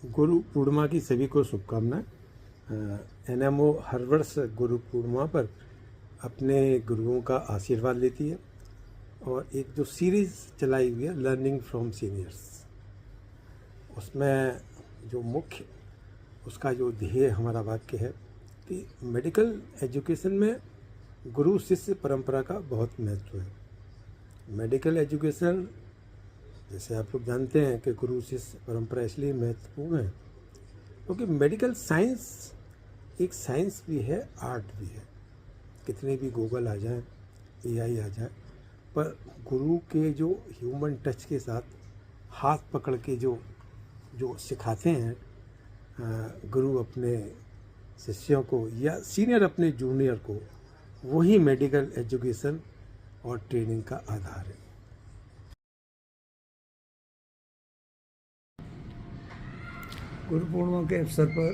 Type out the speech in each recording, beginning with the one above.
गुरु पूर्णिमा की सभी को शुभकामनाएं। एनएमओ हर वर्ष गुरु पूर्णिमा पर अपने गुरुओं का आशीर्वाद लेती है और एक जो सीरीज़ चलाई हुई है लर्निंग फ्रॉम सीनियर्स, उसमें जो मुख्य उसका जो ध्येय हमारा वाक्य है कि मेडिकल एजुकेशन में गुरु शिष्य परंपरा का बहुत महत्व है। मेडिकल एजुकेशन, जैसे आप लोग जानते हैं कि गुरु शिष्य परंपरा इसलिए महत्वपूर्ण है क्योंकि मेडिकल साइंस एक साइंस भी है, आर्ट भी है। कितने भी गूगल आ जाएं, एआई आ जाए, पर गुरु के जो ह्यूमन टच के साथ हाथ पकड़ के जो सिखाते हैं गुरु अपने शिष्यों को या सीनियर अपने जूनियर को, वही मेडिकल एजुकेशन और ट्रेनिंग का आधार है। गुरु पूर्णिमा के अवसर पर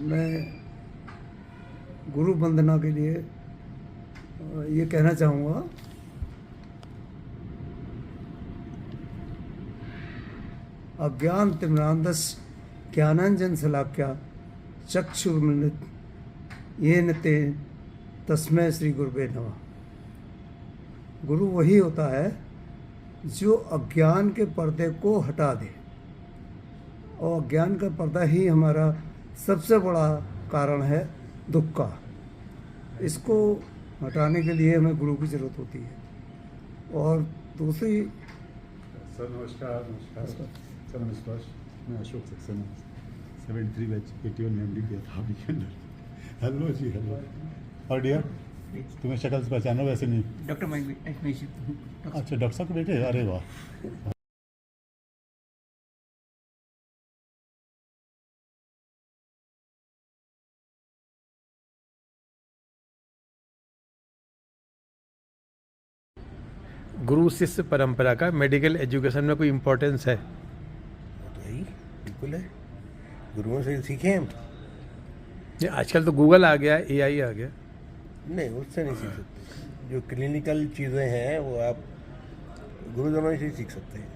मैं गुरु वंदना के लिए ये कहना चाहूँगा, अज्ञान तिमिरान्धस्य ज्ञानांजन शलाक्या चक्षुरुन्मीलितं येन तस्मै श्री गुरुवे नमः। गुरु वही होता है जो अज्ञान के पर्दे को हटा दे, और अज्ञान का पर्दा ही हमारा सबसे बड़ा कारण है दुख का। इसको हटाने के लिए हमें गुरु की ज़रूरत होती है। और दूसरी सर नमस्कार। सर नमस्कार, मैं Ashok Saxena 73 batch KT1 MD किया था अभी के अंदर। हेलो जी, हेलो। और डियर, तुम्हें शक्ल से पहचानो वैसे नहीं? डॉक्टर अच्छा, डॉक्टर साहब के बेटे, अरे वाह। गुरु शिष्य परंपरा का मेडिकल एजुकेशन में कोई इम्पोर्टेंस है? बिल्कुल है, गुरुओं से सीखे हम। ये आजकल तो गूगल आ गया, एआई आ गया। नहीं, उससे नहीं सीख सकते। जो क्लिनिकल चीज़ें हैं वो आप गुरुजनों से ही सीख सकते हैं।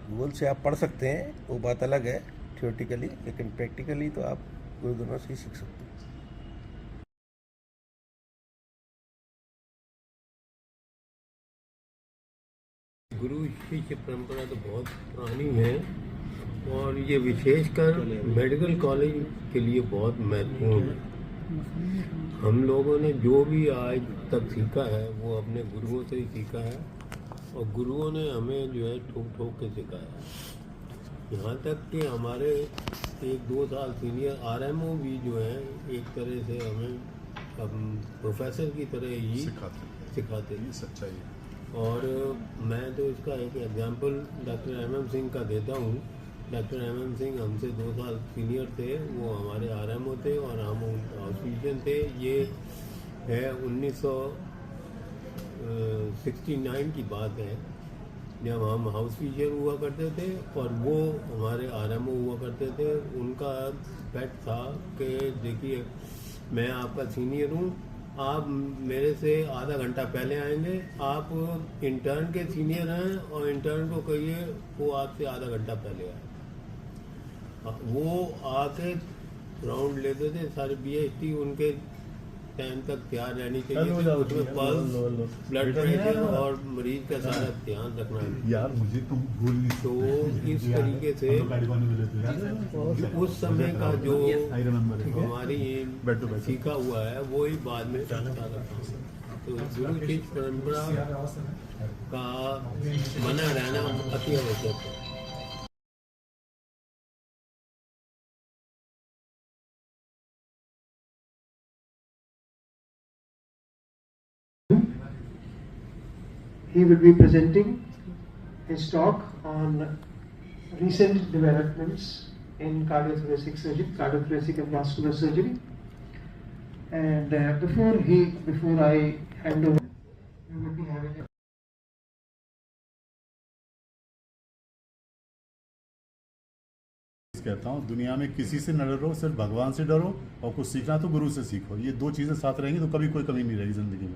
गूगल से आप पढ़ सकते हैं, वो बात अलग है थियोरेटिकली, लेकिन प्रैक्टिकली तो आप गुरुजनों से ही सीख सकते हैं। गुरु शिष्य परंपरा तो बहुत पुरानी है और ये विशेषकर मेडिकल कॉलेज के लिए बहुत महत्वपूर्ण है। हम लोगों ने जो भी आज तक सीखा है वो अपने गुरुओं से ही सीखा है, और गुरुओं ने हमें जो है ठोक ठोक के सिखाया है। यहाँ तक कि हमारे 1-2 साल सीनियर RMO भी जो है एक तरह से हमें प्रोफेसर की तरह ही सिखाते हैं। सच्चाई है। और मैं तो इसका एक एग्जांपल डॉक्टर MM सिंह का देता हूँ। डॉक्टर MM सिंह हमसे 2 साल सीनियर थे, वो हमारे RMO थे और हम हाउस फिजिशियन थे। ये है 1969 की बात है, जब हम हाउस फिजिशियन हुआ करते थे और वो हमारे RMO हुआ करते थे। उनका पेट था कि देखिए, मैं आपका सीनियर हूँ, आप मेरे से आधा घंटा पहले आएंगे, आप इंटर्न के सीनियर हैं और इंटर्न को कहिए वो आपसे आधा घंटा पहले आए। वो आके राउंड लेते थे, सारे BST उनके टाइम तक तैयार रहनी चाहिए, उसमें पल्स, ब्लड प्रेशर और मरीज का सारा ध्यान रखना है। यार मुझे तुम भूल नहीं सकते। तो इस तरीके से उस समय का जो हमारी सीखा हुआ है वो ही बाद में चलता रहा। तो गुरु शिष्य परंपरा का बना रहना अति आवश्यक है। He will be presenting his talk on recent developments in cardiothoracic surgery, cardiothoracic and vascular surgery. And before I hand over, we will be having a कहता हूँ, दुनिया में किसी से न डरो, सिर्फ भगवान से डरो, और कुछ सीखना तो गुरु से सीखो। ये 2 चीज़ें साथ रहेंगी तो कभी कोई कमी नहीं रहेगी ज़िंदगी में,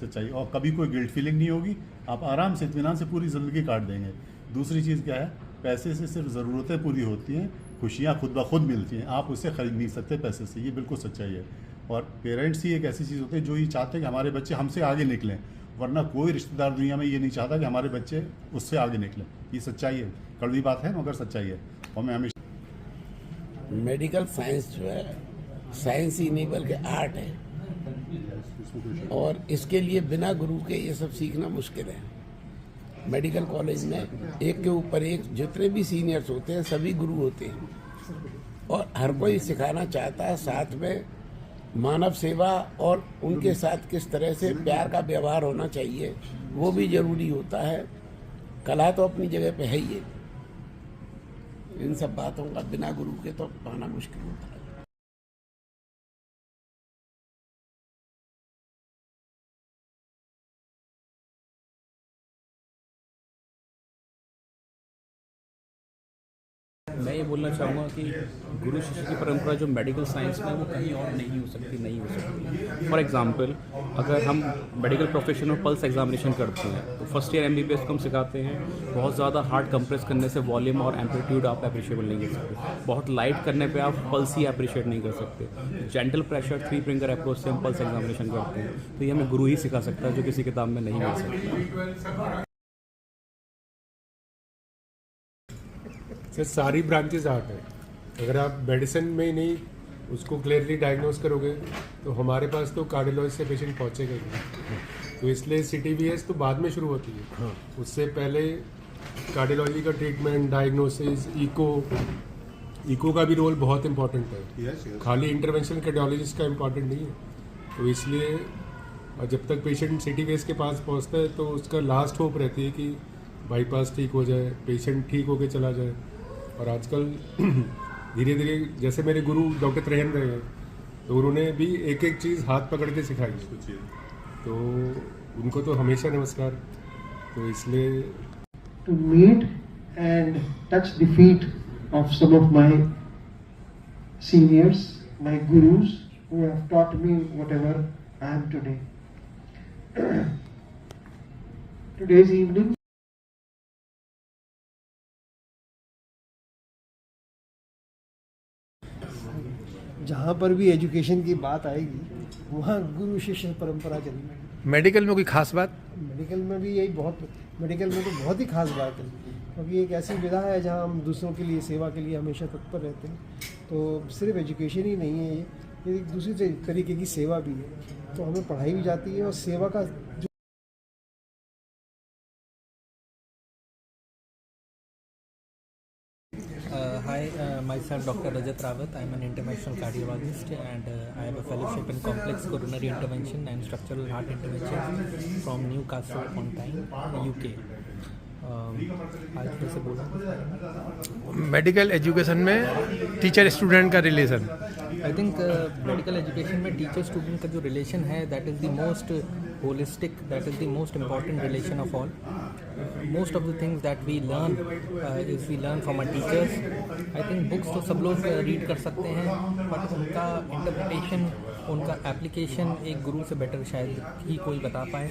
सच्चाई। और कभी कोई गिल्ट फीलिंग नहीं होगी, आप आराम से इत्मीनान से पूरी ज़िंदगी काट देंगे। दूसरी चीज़ क्या है पैसे से सिर्फ ज़रूरतें पूरी होती हैं, खुशियाँ खुद ब खुद मिलती हैं, आप उसे ख़रीद नहीं सकते पैसे से, ये बिल्कुल सच्चाई है। और पेरेंट्स ही एक ऐसी चीज़ होती है जो ये चाहते हैं कि हमारे बच्चे हमसे आगे निकलें, वरना कोई रिश्तेदार दुनिया में ये नहीं चाहता कि हमारे बच्चे उससे आगे निकलें। ये सच्चाई है, कड़वी बात है मगर सच्चाई है। और मैं हमेशा मेडिकल साइंस जो है साइंस ही नहीं बल्कि आर्ट है, और इसके लिए बिना गुरु के ये सब सीखना मुश्किल है। मेडिकल कॉलेज में एक के ऊपर एक जितने भी सीनियर्स होते हैं सभी गुरु होते हैं, और हर कोई सिखाना चाहता है। साथ में मानव सेवा और उनके साथ किस तरह से प्यार का व्यवहार होना चाहिए वो भी जरूरी होता है। कला तो अपनी जगह पे है ही है, इन सब बातों का बिना गुरु के तो पाना मुश्किल होता है। मैं ये बोलना चाहूँगा कि गुरु शिष्य की परंपरा जो मेडिकल साइंस में है वो कहीं और नहीं हो सकती। फॉर एग्जांपल, अगर हम मेडिकल प्रोफेशन में पल्स एग्जामिनेशन करते हैं तो फर्स्ट ईयर MBBS को हम सिखाते हैं बहुत ज़्यादा हार्ड कंप्रेस करने से वॉल्यूम और एम्पलीट्यूड आप अप्रिशिएबल नहीं कर सकते, बहुत लाइट करने पे आप पल्स ही अप्रिशिएट नहीं कर सकते। जेंटल प्रेशर 3 फिंगर अप्रोच से हम पल्स एग्जामिनेशन करते हैं, तो ये हमें गुरु ही सिखा सकता है जो किसी किताब में नहीं मिल सकता। सर सारी ब्रांचेज आर्ट है। अगर आप मेडिसिन में नहीं उसको क्लियरली डायग्नोज करोगे तो हमारे पास तो कार्डियोलॉजी से पेशेंट पहुंचेगा ही नहीं। तो इसलिए CTVS तो बाद में शुरू होती है, उससे पहले कार्डियोलॉजी का ट्रीटमेंट, डायग्नोसिस, इको का भी रोल बहुत इंपॉर्टेंट है। खाली इंटरवेंशनल कार्डियोलॉजिस्ट का इम्पॉर्टेंट नहीं है। तो इसलिए जब तक पेशेंट CTVS के पास पहुंचता है तो उसका लास्ट होप रहती है कि बाईपास ठीक हो जाए, पेशेंट ठीक होके चला जाए। और आजकल धीरे धीरे जैसे मेरे गुरु डॉक्टर त्रेहन रहे हैं तो उन्होंने भी एक एक चीज़ हाथ पकड़ के सिखाई, तो उनको तो हमेशा नमस्कार। तो इसलिए to meet and touch the feet of some of my seniors, my gurus who have taught me whatever I am today. Today's evening जहाँ पर भी एजुकेशन की बात आएगी वहाँ गुरु शिष्य परंपरा चलेगी। मेडिकल में कोई खास बात? मेडिकल में भी यही मेडिकल में तो बहुत ही खास बात है, क्योंकि एक ऐसी विधा है जहाँ हम दूसरों के लिए, सेवा के लिए हमेशा तत्पर रहते हैं। तो सिर्फ एजुकेशन ही नहीं है, ये एक दूसरी तरीके की सेवा भी है। तो हमें पढ़ाई भी जाती है और सेवा का जो Hi, myself Dr. Rajat Rawat. I am an interventional cardiologist and I have a fellowship in complex coronary intervention and structural heart intervention from Newcastle upon Tyne, UK. आज फिर से बोला मेडिकल एजुकेशन में टीचर स्टूडेंट का relation. I think medical education में teacher student का जो relation है that is the most holistic, that is the most important relation of all. Most of the things that we learn is we learn from our teachers. I think books तो सब लोग read कर सकते हैं, but उनका interpretation, उनका application एक गुरु से better शायद ही कोई बता पाए।